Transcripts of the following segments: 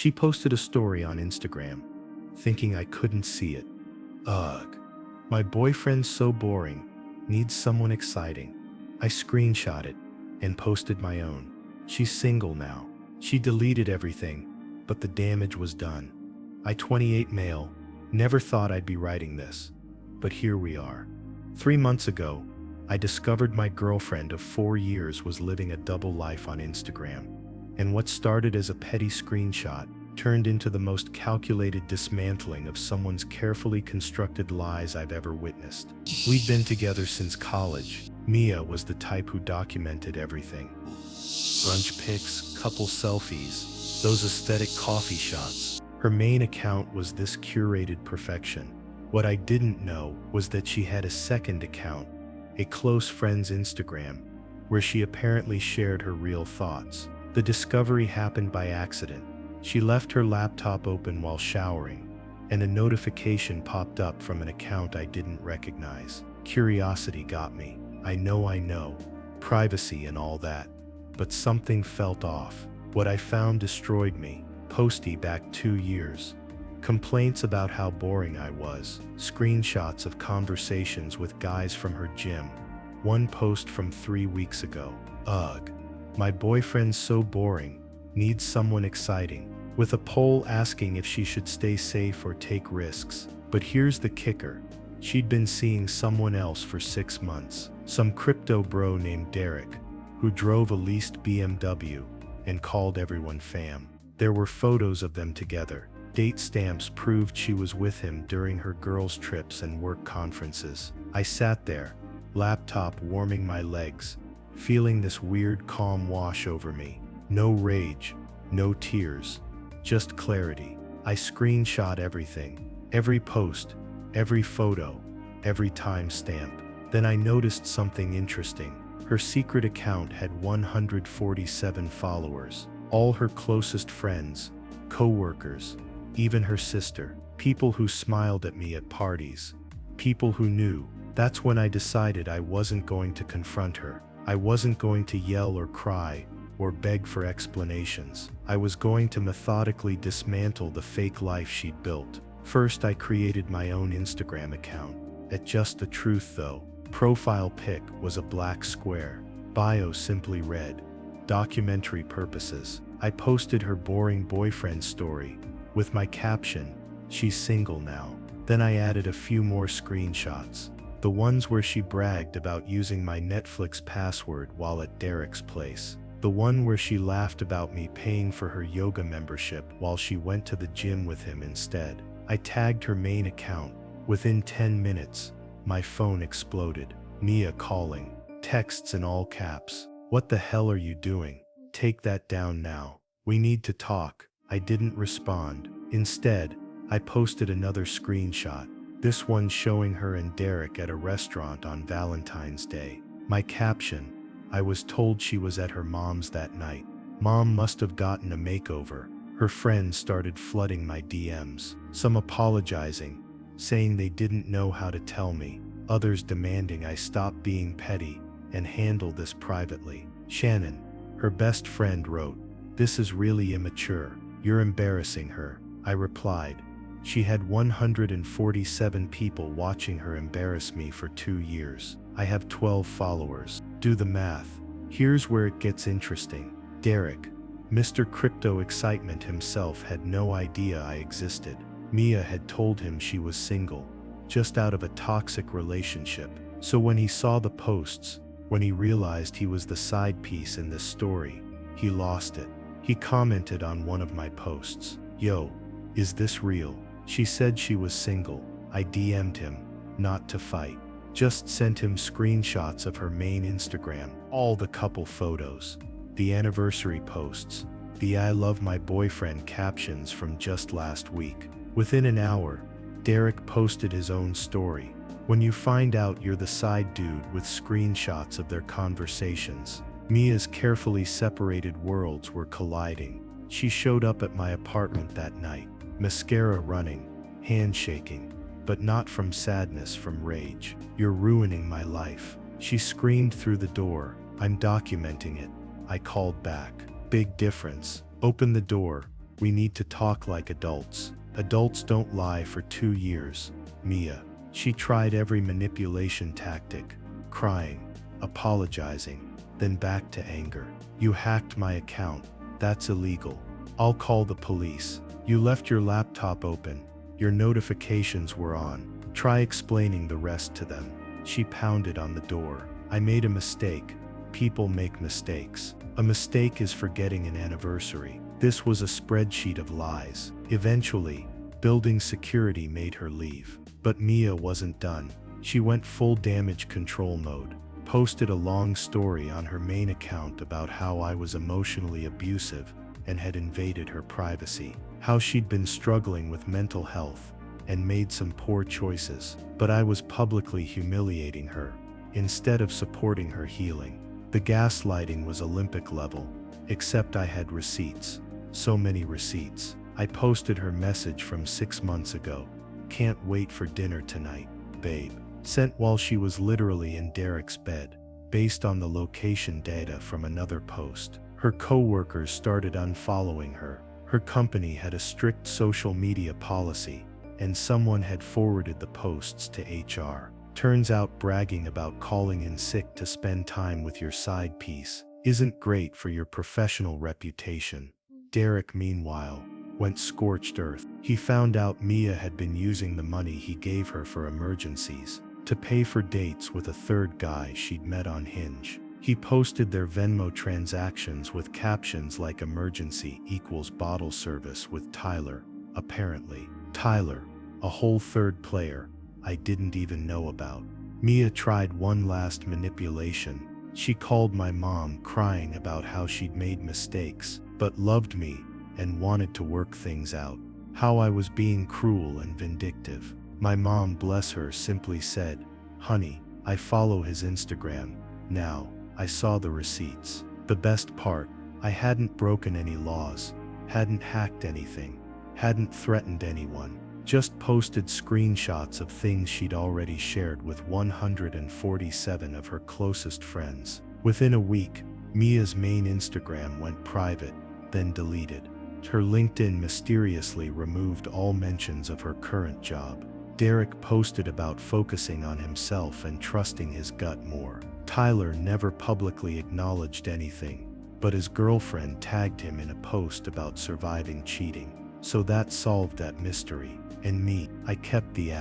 She posted a story on Instagram, thinking I couldn't see it. Ugh. My boyfriend's so boring, needs someone exciting. I screenshot it and posted my own. She's single now. She deleted everything, but the damage was done. I 28 male, never thought I'd be writing this, but here we are. 3 months ago, I discovered my girlfriend of 4 years was living a double life on Instagram, and what started as a petty screenshot turned into the most calculated dismantling of someone's carefully constructed lies I've ever witnessed. We'd been together since college. Mia was the type who documented everything. Brunch pics, couple selfies, those aesthetic coffee shots. Her main account was this curated perfection. What I didn't know was that she had a second account, a close friend's Instagram, where she apparently shared her real thoughts. The discovery happened by accident. She left her laptop open while showering, and a notification popped up from an account I didn't recognize. Curiosity got me. I know, privacy and all that. But something felt off. What I found destroyed me. Posty back 2 years. Complaints about how boring I was. Screenshots of conversations with guys from her gym. One post from 3 weeks ago. Ugh. My boyfriend's so boring, needs someone exciting. With a poll asking if she should stay safe or take risks. But here's the kicker. She'd been seeing someone else for 6 months. Some crypto bro named Derek, who drove a leased BMW and called everyone fam. There were photos of them together. Date stamps proved she was with him during her girls' trips and work conferences. I sat there, laptop warming my legs, feeling this weird calm wash over me. No rage, no tears, just clarity. I screenshot everything, every post, every photo, every timestamp. Then I noticed something interesting. Her secret account had 147 followers. All her closest friends, co-workers, even her sister. People who smiled at me at parties. People who knew. That's when I decided I wasn't going to confront her. I wasn't going to yell or cry or beg for explanations. I was going to methodically dismantle the fake life she'd built. First, I created my own Instagram account. At Just the Truth though. Profile pic was a black square. Bio simply read, documentary purposes. I posted her boring boyfriend story with my caption, she's single now. Then I added a few more screenshots. The ones where she bragged about using my Netflix password while at Derek's place. The one where she laughed about me paying for her yoga membership while she went to the gym with him instead. I tagged her main account. Within 10 minutes, my phone exploded. Mia calling. Texts in all caps. What the hell are you doing? Take that down now. We need to talk. I didn't respond. Instead, I posted another screenshot. This one showing her and Derek at a restaurant on Valentine's Day. My caption, I was told she was at her mom's that night. Mom must have gotten a makeover. Her friends started flooding my DMs. Some apologizing, saying they didn't know how to tell me. Others demanding I stop being petty and handle this privately. Shannon, her best friend, wrote, "This is really immature. You're embarrassing her." I replied, "She had 147 people watching her embarrass me for 2 years. I have 12 followers. Do the math." Here's where it gets interesting. Derek, Mr. Crypto Excitement himself, had no idea I existed. Mia had told him she was single, just out of a toxic relationship. So when he saw the posts, when he realized he was the side piece in this story, he lost it. He commented on one of my posts, "Yo, is this real?" She said she was single. I DM'd him, not to fight. Just sent him screenshots of her main Instagram, all the couple photos, the anniversary posts, the "I love my boyfriend" captions from just last week. Within an hour, Derek posted his own story. When you find out you're the side dude with screenshots of their conversations. Mia's carefully separated worlds were colliding. She showed up at my apartment that night, mascara running, handshaking, but not from sadness, from rage. "You're ruining my life." She screamed through the door. "I'm documenting it." I called back. Big difference. Open the door. We need to talk like adults. Adults don't lie for 2 years. Mia. She tried every manipulation tactic. Crying, apologizing, then back to anger. You hacked my account. That's illegal. I'll call the police. You left your laptop open. Your notifications were on. Try explaining the rest to them. She pounded on the door. I made a mistake. People make mistakes. A mistake is forgetting an anniversary. This was a spreadsheet of lies. Eventually, building security made her leave. But Mia wasn't done. She went full damage control mode. Posted a long story on her main account about how I was emotionally abusive and had invaded her privacy. How she'd been struggling with mental health and made some poor choices. But I was publicly humiliating her instead of supporting her healing. The gaslighting was Olympic level, except I had receipts. So many receipts. I posted her message from 6 months ago. Can't wait for dinner tonight, babe. Sent while she was literally in Derek's bed, based on the location data from another post. Her co-workers started unfollowing her. Her company had a strict social media policy, and someone had forwarded the posts to HR. Turns out bragging about calling in sick to spend time with your side piece isn't great for your professional reputation. Derek, meanwhile, went scorched earth. He found out Mia had been using the money he gave her for emergencies to pay for dates with a third guy she'd met on Hinge. He posted their Venmo transactions with captions like emergency equals bottle service with Tyler, apparently. Tyler, a whole third player I didn't even know about. Mia tried one last manipulation. She called my mom crying about how she'd made mistakes, but loved me and wanted to work things out. How I was being cruel and vindictive. My mom, bless her, simply said, "Honey, I follow his Instagram now." I saw the receipts. The best part, I hadn't broken any laws, hadn't hacked anything, hadn't threatened anyone. Just posted screenshots of things she'd already shared with 147 of her closest friends. Within a week, Mia's main Instagram went private, then deleted. Her LinkedIn mysteriously removed all mentions of her current job. Derek posted about focusing on himself and trusting his gut more. Tyler never publicly acknowledged anything, but his girlfriend tagged him in a post about surviving cheating. So that solved that mystery. And me, I kept the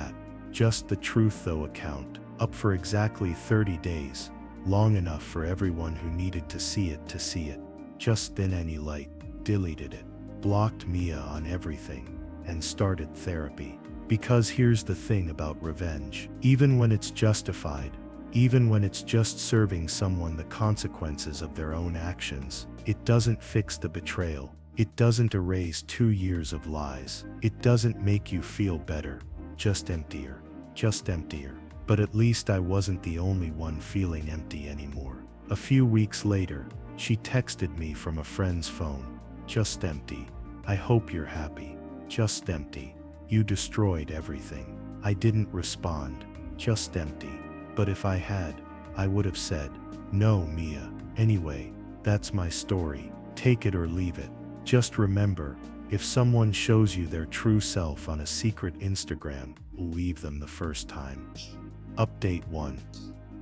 Just the Truth Though account up for exactly 30 days, long enough for everyone who needed to see it to see it. Just then any light, deleted it, blocked Mia on everything, and started therapy. Because here's the thing about revenge. Even when it's justified, even when it's just serving someone the consequences of their own actions, it doesn't fix the betrayal. It doesn't erase 2 years of lies. It doesn't make you feel better, just emptier. Just emptier. But at least I wasn't the only one feeling empty anymore. A few weeks later, she texted me from a friend's phone. Just empty. I hope you're happy. Just empty. You destroyed everything. I didn't respond. Just empty. But if I had, I would have said, "No, Mia." Anyway, that's my story. Take it or leave it. Just remember, if someone shows you their true self on a secret Instagram, leave them the first time. Update 1.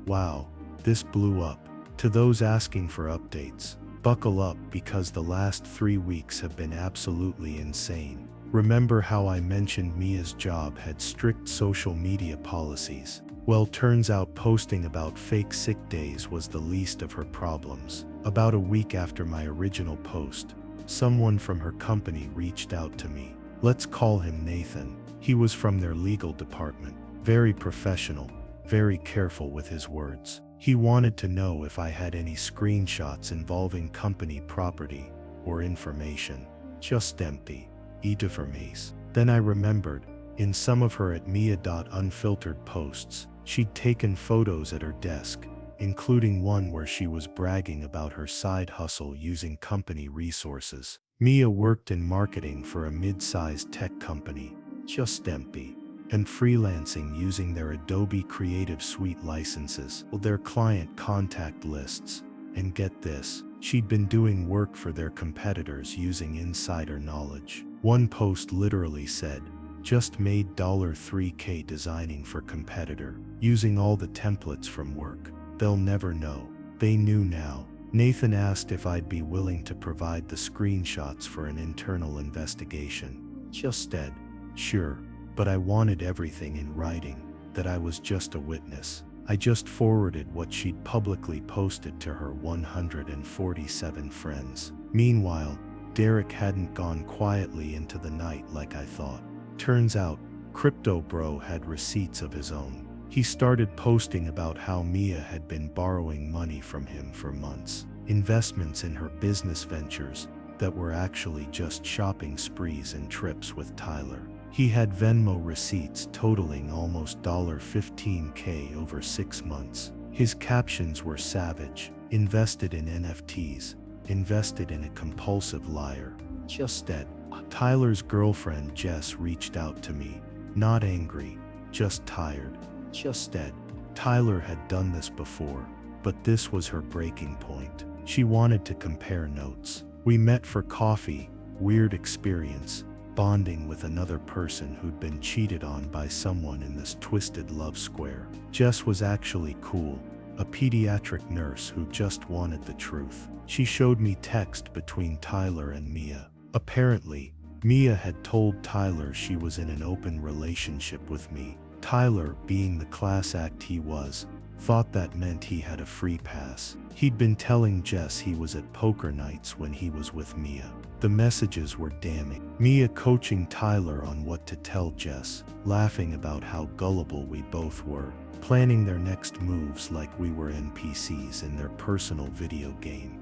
Wow, this blew up. To those asking for updates, buckle up because the last 3 weeks have been absolutely insane. Remember how I mentioned Mia's job had strict social media policies? Well, turns out posting about fake sick days was the least of her problems. About a week after my original post, someone from her company reached out to me. Let's call him Nathan. He was from their legal department. Very professional, very careful with his words. He wanted to know if I had any screenshots involving company property or information. Just empty. Ediformace. Then I remembered, in some of her @Mia.unfiltered posts, she'd taken photos at her desk, including one where she was bragging about her side hustle using company resources. Mia worked in marketing for a mid-sized tech company, just empty, and freelancing using their Adobe Creative Suite licenses, their client contact lists, and get this, She'd been doing work for their competitors using insider knowledge. One post literally said, "Just made $3K designing for competitor, using all the templates from work. They'll never know." They knew now. Nathan asked if I'd be willing to provide the screenshots for an internal investigation. Just said, "Sure," but I wanted everything in writing, that I was just a witness. I just forwarded what she'd publicly posted to her 147 friends. Meanwhile, Derek hadn't gone quietly into the night like I thought. Turns out, Crypto Bro had receipts of his own. He started posting about how Mia had been borrowing money from him for months, investments in her business ventures that were actually just shopping sprees and trips with Tyler. He had Venmo receipts totaling almost $15K over 6 months. His captions were savage: invested in NFTs, invested in a compulsive liar. Just dead. Tyler's girlfriend Jess reached out to me, not angry, just tired. Just dead. Tyler had done this before, but this was her breaking point. She wanted to compare notes. We met for coffee, weird experience, bonding with another person who'd been cheated on by someone in this twisted love square. Jess was actually cool, a pediatric nurse who just wanted the truth. She showed me text between Tyler and Mia. Apparently, Mia had told Tyler she was in an open relationship with me. Tyler, being the class act he was, thought that meant he had a free pass. He'd been telling Jess he was at poker nights when he was with Mia. The messages were damning. Mia coaching Tyler on what to tell Jess, laughing about how gullible we both were, planning their next moves like we were NPCs in their personal video game.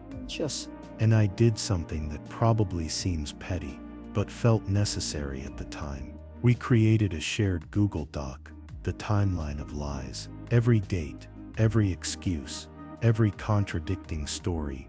And I did something that probably seems petty, but felt necessary at the time. We created a shared Google Doc, the timeline of lies. Every date, every excuse, every contradicting story.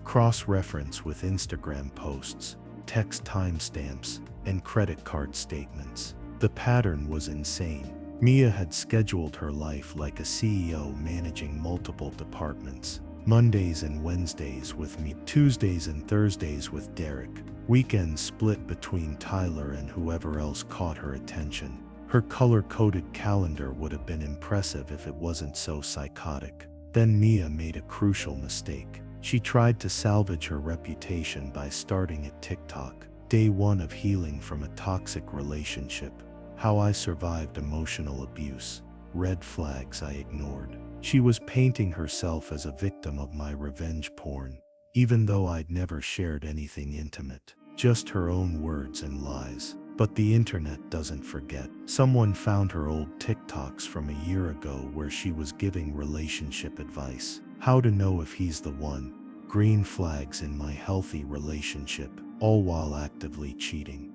Cross-reference with Instagram posts, text timestamps, and credit card statements. The pattern was insane. Mia had scheduled her life like a CEO managing multiple departments. Mondays and Wednesdays with me, Tuesdays and Thursdays with Derek, weekends split between Tyler and whoever else caught her attention. Her color-coded calendar would have been impressive if it wasn't so psychotic. Then Mia made a crucial mistake. She tried to salvage her reputation by starting at TikTok. Day 1 of healing from a toxic relationship. How I survived emotional abuse. Red flags I ignored. She was painting herself as a victim of my revenge porn, even though I'd never shared anything intimate. Just her own words and lies. But the internet doesn't forget. Someone found her old TikToks from a year ago where she was giving relationship advice. How to know if he's the one. Green flags in my healthy relationship, all while actively cheating.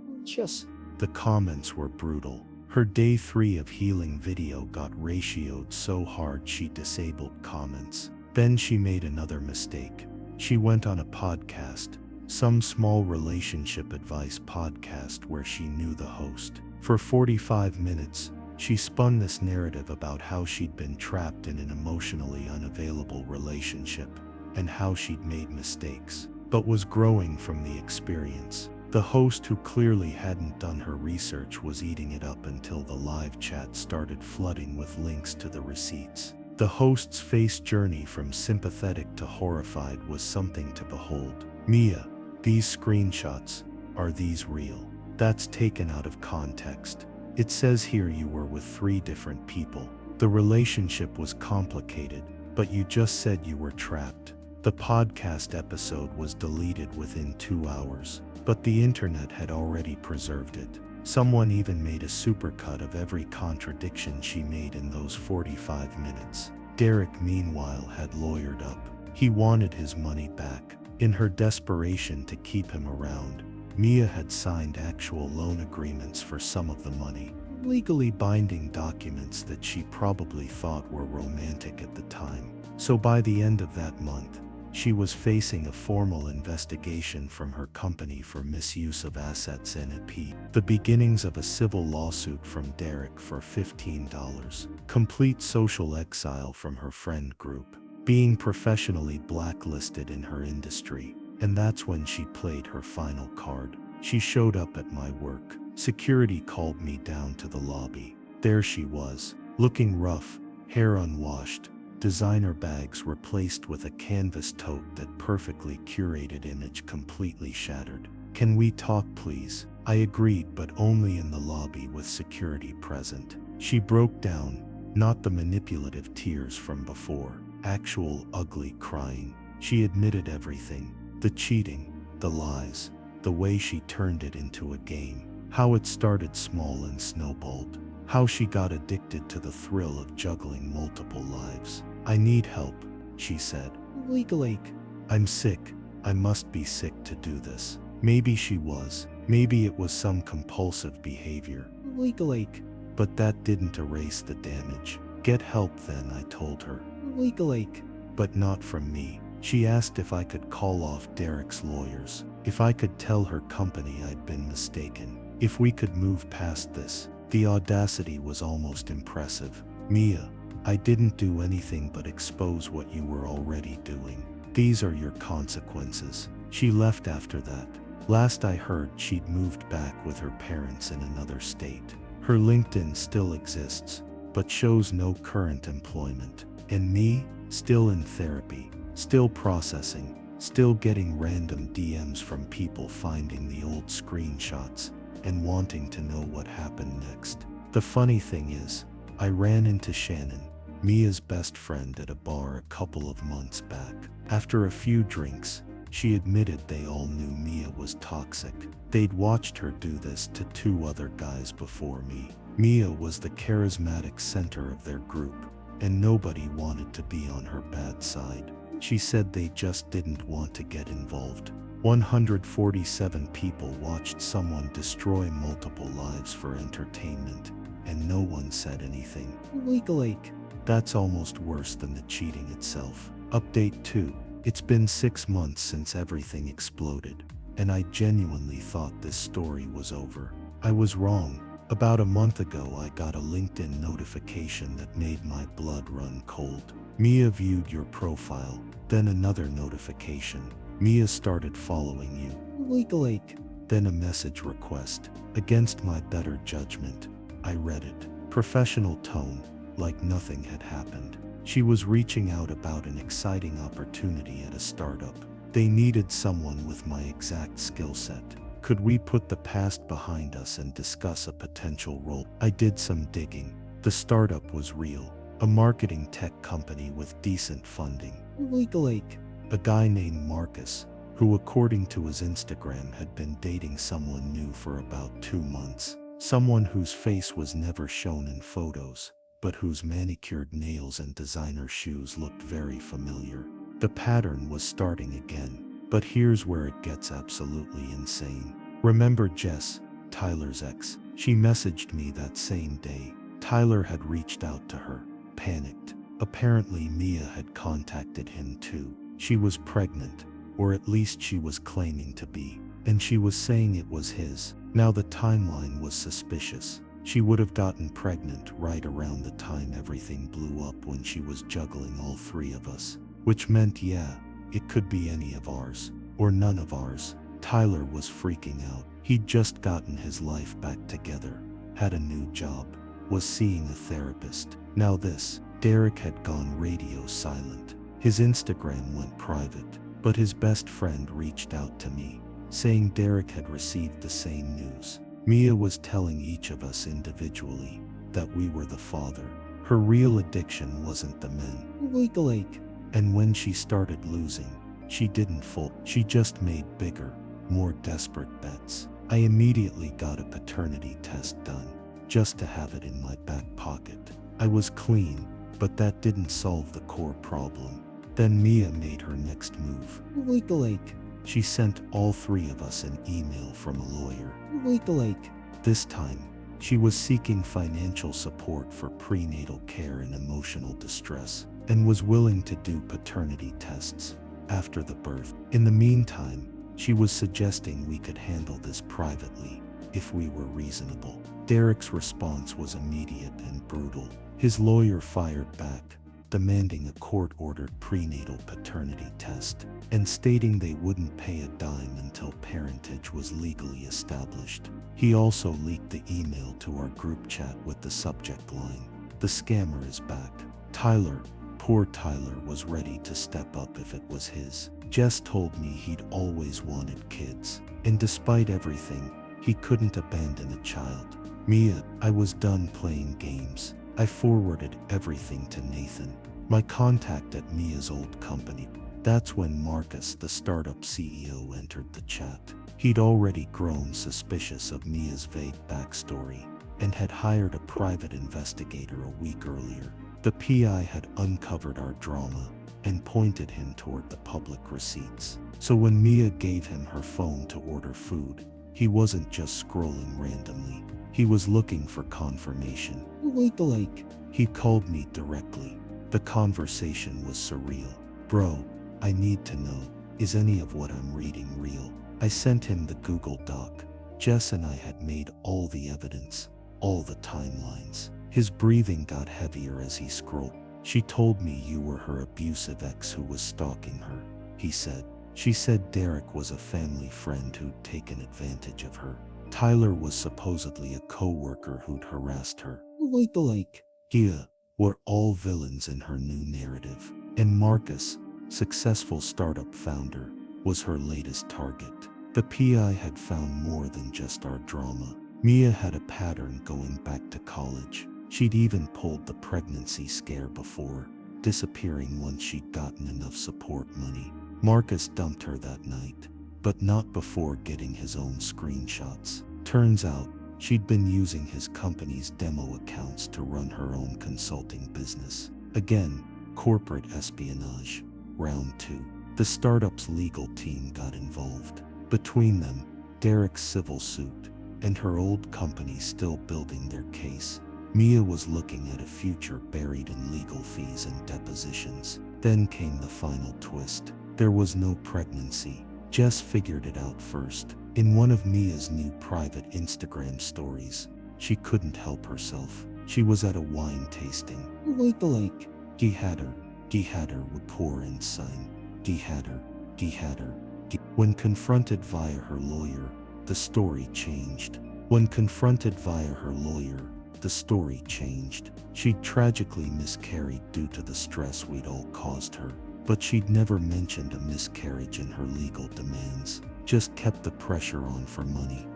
The comments were brutal. Her day 3 of healing video got ratioed so hard she disabled comments. Then she made another mistake. She went on a podcast. Some small relationship advice podcast where she knew the host. For 45 minutes, she spun this narrative about how she'd been trapped in an emotionally unavailable relationship and how she'd made mistakes, but was growing from the experience. The host, who clearly hadn't done her research, was eating it up until the live chat started flooding with links to the receipts. The host's face journey from sympathetic to horrified was something to behold. Mia, these screenshots, are these real? That's taken out of context. It says here you were with 3 different people. The relationship was complicated, but you just said you were trapped. The podcast episode was deleted within 2 hours, but the internet had already preserved it. Someone even made a supercut of every contradiction she made in those 45 minutes. Derek, meanwhile, had lawyered up. He wanted his money back. In her desperation to keep him around, Mia had signed actual loan agreements for some of the money, legally binding documents that she probably thought were romantic at the time. So by the end of that month, she was facing a formal investigation from her company for misuse of assets and the beginnings of a civil lawsuit from Derek for $15, complete social exile from her friend group. being professionally blacklisted in her industry. And that's when she played her final card. She showed up at my work. Security called me down to the lobby. There she was, looking rough, hair unwashed, designer bags replaced with a canvas tote that perfectly curated image completely shattered. "Can we talk, please?" I agreed, but only in the lobby with security present. She broke down, not the manipulative tears from before, actual ugly crying. She admitted everything. The cheating, the lies, the way she turned it into a game. How it started small and snowballed. How she got addicted to the thrill of juggling multiple lives. "I need help," she said. "Legal ache. I'm sick. I must be sick to do this." Maybe she was. Maybe it was some compulsive behavior. Legal ache. But that didn't erase the damage. "Get help then," I told her. Legal ache. But not from me. She asked if I could call off Derek's lawyers, if I could tell her company I'd been mistaken, if we could move past this. The audacity was almost impressive. "Mia, I didn't do anything but expose what you were already doing. These are your consequences." She left after that. Last I heard, she'd moved back with her parents in another state. Her LinkedIn still exists, but shows no current employment. And me, still in therapy, still processing, still getting random DMs from people finding the old screenshots and wanting to know what happened next. The funny thing is, I ran into Shannon, Mia's best friend, at a bar a couple of months back. After a few drinks, she admitted they all knew Mia was toxic. They'd watched her do this to 2 other guys before me. Mia was the charismatic center of their group, and nobody wanted to be on her bad side. She said they just didn't want to get involved. 147 people watched someone destroy multiple lives for entertainment, and no one said anything. Legal ache. That's almost worse than the cheating itself. Update 2. It's been 6 months since everything exploded, and I genuinely thought this story was over. I was wrong. About a month ago, I got a LinkedIn notification that made my blood run cold. "Mia viewed your profile." Then another notification. "Mia started following you." Legal ache. Then a message request. Against my better judgment, I read it. Professional tone, like nothing had happened. She was reaching out about an exciting opportunity at a startup. They needed someone with my exact skill set. Could we put the past behind us and discuss a potential role? I did some digging. The startup was real. A marketing tech company with decent funding. Legal ache. A guy named Marcus, who according to his Instagram had been dating someone new for about 2 months. Someone whose face was never shown in photos, but whose manicured nails and designer shoes looked very familiar. The pattern was starting again. But here's where it gets absolutely insane. Remember Jess, Tyler's ex? She messaged me that same day. Tyler had reached out to her, panicked. Apparently Mia had contacted him too. She was pregnant, or at least she was claiming to be, and she was saying it was his. Now the timeline was suspicious. She would have gotten pregnant right around the time everything blew up, when she was juggling all 3 of us. Which meant, yeah, it could be any of ours, or none of ours. Tyler was freaking out. He'd just gotten his life back together, had a new job, was seeing a therapist. Now this. Derek had gone radio silent. His Instagram went private, but his best friend reached out to me, saying Derek had received the same news. Mia was telling each of us individually that we were the father. Her real addiction wasn't the men. Legal ache. And when she started losing, she didn't fold. She just made bigger, more desperate bets. I immediately got a paternity test done, just to have it in my back pocket. I was clean, but that didn't solve the core problem. Then Mia made her next move. Legal ache. She sent all 3 of us an email from a lawyer. Legal ache. This time, she was seeking financial support for prenatal care and emotional distress, and was willing to do paternity tests after the birth. In the meantime, she was suggesting we could handle this privately if we were reasonable. Derek's response was immediate and brutal. His lawyer fired back. demanding a court-ordered prenatal paternity test, and stating they wouldn't pay a dime until parentage was legally established. He also leaked the email to our group chat with the subject line, "The scammer is back." Tyler, poor Tyler, was ready to step up if it was his. Jess told me he'd always wanted kids, and despite everything, he couldn't abandon a child. Mia, I was done playing games. I forwarded everything to Nathan, my contact at Mia's old company. That's when Marcus, the startup CEO, entered the chat. He'd already grown suspicious of Mia's vague backstory and had hired a private investigator a week earlier. The PI had uncovered our drama and pointed him toward the public receipts. So when Mia gave him her phone to order food, he wasn't just scrolling randomly. He was looking for confirmation. Like, he called me directly. The conversation was surreal. "Bro, I need to know, is any of what I'm reading real?" I sent him the Google Doc. Jess and I had made all the evidence, all the timelines. His breathing got heavier as he scrolled. "She told me you were her abusive ex who was stalking her," he said. "She said Derek was a family friend who'd taken advantage of her. Tyler was supposedly a co-worker who'd harassed her. Yeah, we're all villains in her new narrative. And Marcus, successful startup founder, was her latest target." The PI had found more than just our drama. Mia had a pattern going back to college. She'd even pulled the pregnancy scare before, disappearing once she'd gotten enough support money. Marcus dumped her that night, but not before getting his own screenshots. Turns out, she'd been using his company's demo accounts to run her own consulting business. Again, corporate espionage. Round 2. The startup's legal team got involved. Between them, Derek's civil suit, and her old company still building their case, Mia was looking at a future buried in legal fees and depositions. Then came the final twist. There was no pregnancy. Jess figured it out first. In one of Mia's new private Instagram stories, she couldn't help herself. She was at a wine tasting. He had her would pour and sign. He had her. When confronted via her lawyer, the story changed. She'd tragically miscarried due to the stress we'd all caused her, but she'd never mentioned a miscarriage in her legal demands, just kept the pressure on for money.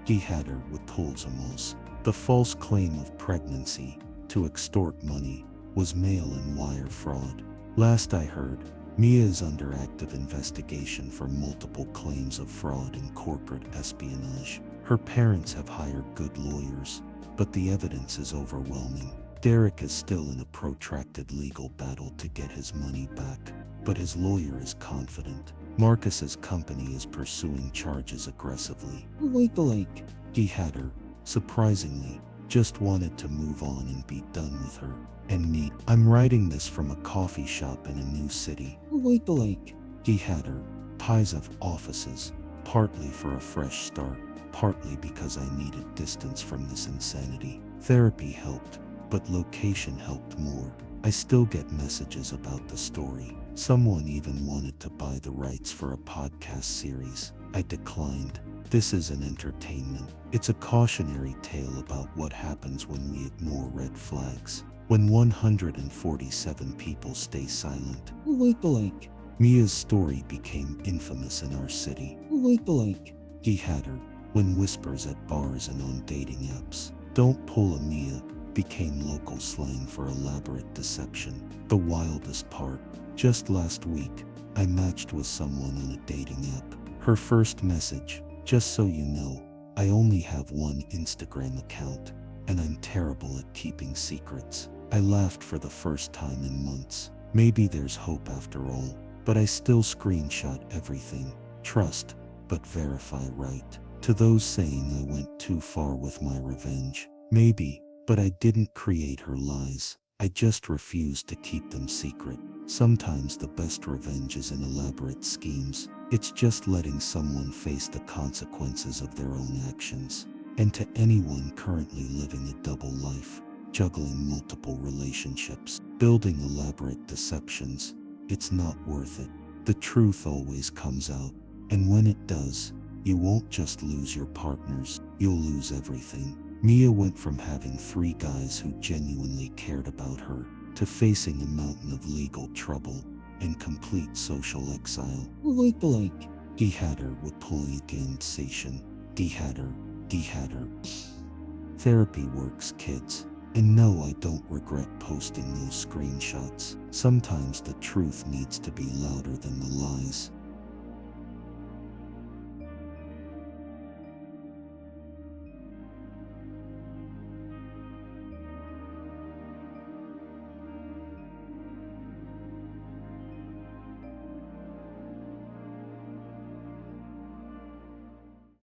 He had her with Polsamos. The false claim of pregnancy to extort money was mail and wire fraud. Last I heard, Mia is under active investigation for multiple claims of fraud and corporate espionage. Her parents have hired good lawyers, but the evidence is overwhelming. Derek is still in a protracted legal battle to get his money back, but his lawyer is confident. Marcus's company is pursuing charges aggressively. He had her, surprisingly, just wanted to move on and be done with her. And me, I'm writing this from a coffee shop in a new city. He had her, pies of offices, partly for a fresh start, partly because I needed distance from this insanity. Therapy helped, but location helped more. I still get messages about the story. Someone even wanted to buy the rights for a podcast series. I declined. This is an entertainment. It's a cautionary tale about what happens when we ignore red flags. When 147 people stay silent. Mia's story became infamous in our city. He had her, when whispers at bars and on dating apps. Don't pull a Mia became local slang for elaborate deception. The wildest part, just last week, I matched with someone on a dating app. Her first message, "Just so you know, I only have one Instagram account, and I'm terrible at keeping secrets." I laughed for the first time in months. Maybe there's hope after all, but I still screenshot everything. Trust, but verify right. To those saying I went too far with my revenge, maybe, but I didn't create her lies. I just refused to keep them secret. Sometimes the best revenge isn't elaborate schemes. It's just letting someone face the consequences of their own actions. And to anyone currently living a double life, juggling multiple relationships, building elaborate deceptions. It's not worth it. The truth always comes out, and when it does, you won't just lose your partners, you'll lose everything. Mia went from having 3 guys who genuinely cared about her to facing a mountain of legal trouble and complete social exile. He had her with polygamsation. He had her. Therapy works, kids. And no, I don't regret posting those screenshots. Sometimes the truth needs to be louder than the lies.